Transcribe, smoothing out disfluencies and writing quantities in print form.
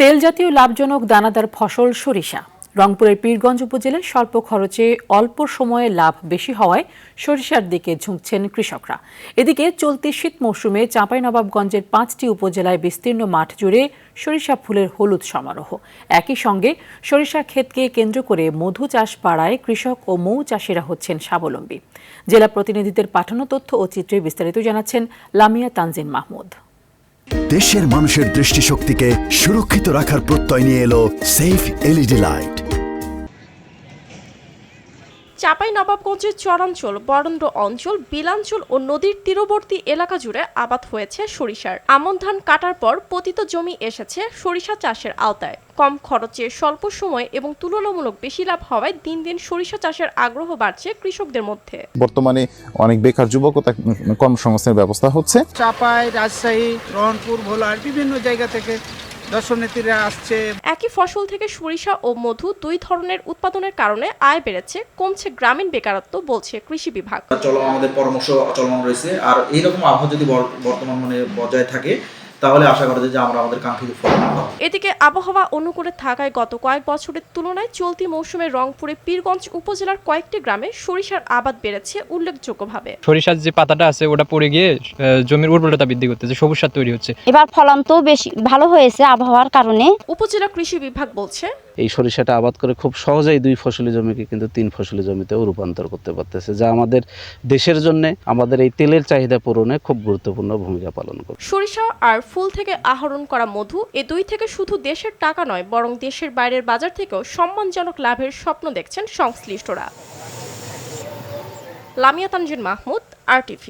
তেল জাতীয় লাভজনক দানাদার ফসল সরিষা। রংপুরের পীরগঞ্জ উপজেলায় স্বল্প খরচে অল্প সময়ে লাভ বেশি হওয়ায় সরিষার দিকে ঝুঁকছেন কৃষকরা। এদিকে চলতি শীত মৌসুমে চাঁপাইনবাবগঞ্জের ৫টি উপজেলায় বিস্তীর্ণ মাঠ জুড়ে সরিষা ফুলের হলুদ সমারোহ। একই সঙ্গে সরিষা ক্ষেতকে কেন্দ্র করে মধু চাষ বাড়ায় কৃষক ও মৌ চাষিরা হচ্ছেন স্বাবলম্বী। জেলা প্রতিনিধিদের পাঠানো তথ্য ও চিত্রে বিস্তারিত জানাচ্ছেন লামিয়া তানজিন মাহমুদ। দেশের মানুষের দৃষ্টিশক্তিকে সুরক্ষিত রাখার প্রত্যয় নিয়ে এলো সেফ এলইডি লাইট। চাঁপাইনবাবগঞ্জের চরাঞ্চল, বরেন্দ্র অঞ্চল, বিলাঞ্চল ও নদীর তীরবর্তী এলাকা জুড়ে আবাদ হয়েছে সরিষার। আমন ধান কাটার পর পতিত জমি এসেছে সরিষা চাষের আওতায়। কম খরচে স্বল্প সময় এবং তুলনামূলক বেশি লাভ হওয়ায় দিন দিন সরিষা চাষের আগ্রহ বাড়ছে কৃষকদের মধ্যে। বর্তমানে অনেক বেকার যুবক ও কর্মসংস্থানের ব্যবস্থা হচ্ছে। চাঁপাই, রাজশাহী, রংপুর, ভোলার বিভিন্ন জায়গা থেকে দর্শনার্থীরা আসছে। একই ফসল থেকে সরিষা ও মধু দুই ধরনের উৎপাদনের কারণে আয় বেড়েছে, কমছে গ্রামীণ বেকারত্ব, বলছে কৃষি বিভাগ। আমাদের পরামর্শ চলমান রয়েছে। আর এইরকম আবহাওয়া যদি বর্তমান বজায় থাকে তাহলে আশা করা যায় যে আমরা আমাদের কাঙ্ক্ষিত ফল পাবো। এদিকে আবহাওয়া অনুকূলে থাকায় গত কয়েক বছরের তুলনায় চলতি মৌসুমে রংপুরে পীরগঞ্জ উপজেলার কয়েকটি গ্রামে সরিষার আবাদ বেড়েছে উল্লেখযোগ্যভাবে। সরিষার যে পাতাটা আছে ওটা পড়ে গিয়ে জমির উর্বরতা বৃদ্ধি করতেছে, সবুজ সার তৈরি হচ্ছে। এবার ফলন তো বেশি ভালো হয়েছে আবহাওয়ার কারণে। উপজেলা কৃষি বিভাগ বলছে এই সরিষাটা আবাদ করে খুব সহজেই 2 ফসলি জমিকে কিন্তু 3 ফসলি জমিতেও রূপান্তর করতে পারতেছে, যা আমাদের দেশের জন্য আমাদের এই তেলের চাহিদা পূরণে খুব গুরুত্বপূর্ণ ভূমিকা পালন করে। সরিষা আর ফুল থেকে আহরণ করা মধু, এ দুই থেকে শুধু দেশের টাকা নয় বরং দেশের বাইরের বাজার থেকেও সম্মানজনক লাভের স্বপ্ন দেখছেন সংশ্লিষ্টরা। লামিয়া তানজিন মাহমুদ, RTV।